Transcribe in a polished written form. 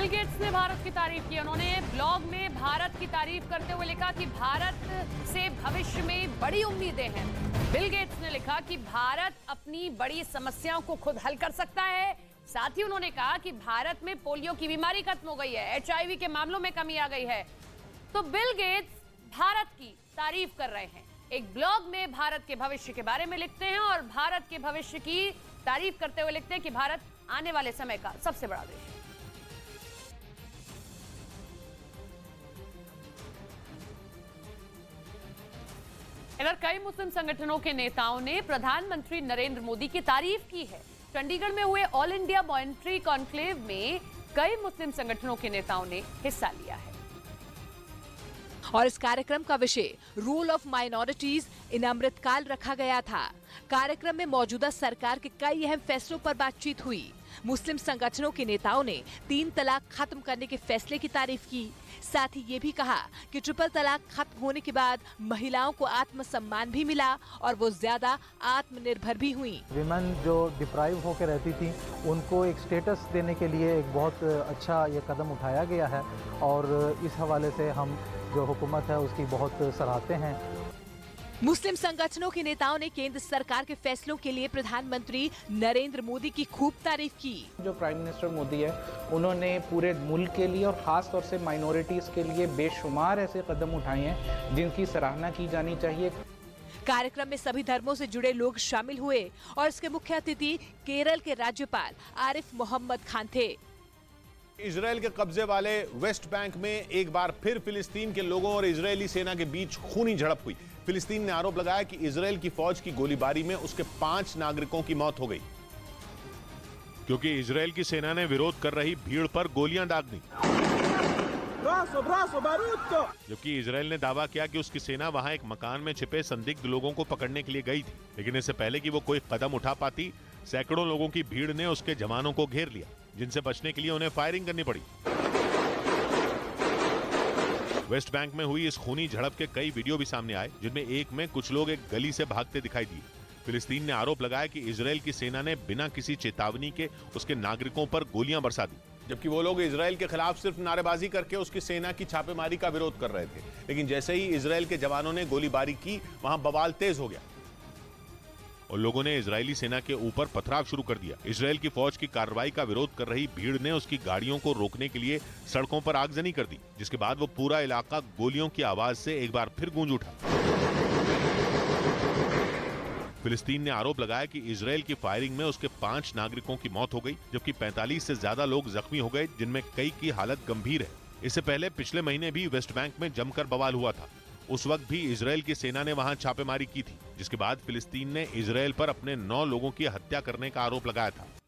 Gets ने भारत की तारीफ की। उन्होंने ब्लॉग में भारत की तारीफ करते हुए लिखा कि भारत से भविष्य में बड़ी उम्मीदें हैं। बिल गेट्स ने लिखा कि भारत अपनी बड़ी समस्याओं को खुद हल कर सकता है। साथ ही उन्होंने कहा कि भारत में पोलियो की बीमारी खत्म हो गई है, एचआईवी के मामलों में कमी आ गई है। तो बिल गेट्स भारत की तारीफ कर रहे हैं, एक ब्लॉग में भारत के भविष्य के बारे में लिखते हैं और भारत के भविष्य की तारीफ करते हुए लिखते हैं कि भारत आने वाले समय का सबसे बड़ा देश है। इधर कई मुस्लिम संगठनों के नेताओं ने प्रधानमंत्री नरेंद्र मोदी की तारीफ की है। चंडीगढ़ में हुए ऑल इंडिया मॉनिटरी कॉन्क्लेव में कई मुस्लिम संगठनों के नेताओं ने हिस्सा लिया है और इस कार्यक्रम का विषय रूल ऑफ माइनॉरिटीज इन अमृतकाल रखा गया था। कार्यक्रम में मौजूदा सरकार के कई अहम फैसलों पर बातचीत हुई। मुस्लिम संगठनों के नेताओं ने 3 तलाक खत्म करने के फैसले की तारीफ की। साथ ही ये भी कहा कि ट्रिपल तलाक खत्म होने के बाद महिलाओं को आत्मसम्मान भी मिला और वो ज्यादा आत्मनिर्भर भी हुई। विमेन जो डिप्राइव होकर रहती थी उनको एक स्टेटस देने के लिए एक बहुत अच्छा ये कदम उठाया गया है और इस हवाले से हम जो हुकूमत है उसकी बहुत सराहते हैं। मुस्लिम संगठनों के नेताओं ने केंद्र सरकार के फैसलों के लिए प्रधानमंत्री नरेंद्र मोदी की खूब तारीफ की। जो प्राइम मिनिस्टर मोदी है उन्होंने पूरे मुल्क के लिए और खास तौर से माइनॉरिटीज के लिए बेशुमार ऐसे कदम उठाए हैं जिनकी सराहना की जानी चाहिए। कार्यक्रम में सभी धर्मों से जुड़े लोग शामिल हुए और इसके मुख्य अतिथि केरल के राज्यपाल आरिफ मोहम्मद खान थे। इजराइल के कब्जे वाले वेस्ट बैंक में एक बार फिर फिलिस्तीन के लोगों और इजरायली सेना के बीच खूनी झड़प हुई। फिलिस्तीन ने आरोप लगाया कि इजराइल की फौज की गोलीबारी में उसके 5 नागरिकों की मौत हो गई क्योंकि इजराइल की सेना ने विरोध कर रही भीड़ पर गोलियां दाग दी। जबकि इजराइल ने दावा किया कि उसकी सेना वहां एक मकान में छिपे संदिग्ध लोगों को पकड़ने के लिए गई थी, लेकिन इससे पहले कि वो कोई कदम उठा पाती, सैकड़ों लोगों की भीड़ ने उसके जवानों को घेर लिया, जिनसे बचने के लिए उन्हें फायरिंग करनी पड़ी। वेस्ट बैंक में हुई इस खूनी झड़प के कई वीडियो भी सामने आए, जिनमें एक में कुछ लोग एक गली से भागते दिखाई दिए। फिलिस्तीन ने आरोप लगाया कि इजराइल की सेना ने बिना किसी चेतावनी के उसके नागरिकों पर गोलियां बरसा दी, जबकि वो लोग इजराइल के खिलाफ सिर्फ नारेबाजी करके उसकी सेना की छापेमारी का विरोध कर रहे थे। लेकिन जैसे ही इजराइल के जवानों ने गोलीबारी की, वहां बवाल तेज हो गया और लोगों ने इजरायली सेना के ऊपर पथराव शुरू कर दिया। इजराइल की फौज की कार्रवाई का विरोध कर रही भीड़ ने उसकी गाड़ियों को रोकने के लिए सड़कों पर आगजनी कर दी, जिसके बाद वो पूरा इलाका गोलियों की आवाज से एक बार फिर गूंज उठा। फिलिस्तीन ने आरोप लगाया कि इजराइल की फायरिंग में उसके 5 नागरिकों की मौत हो गई, जबकि 45 से ज्यादा लोग जख्मी हो गए, जिनमें कई की हालत गंभीर है। इससे पहले पिछले महीने भी वेस्ट बैंक में जमकर बवाल हुआ था। उस वक्त भी इजराइल की सेना ने वहां छापेमारी की थी, जिसके बाद फिलिस्तीन ने इजराइल पर अपने 9 लोगों की हत्या करने का आरोप लगाया था।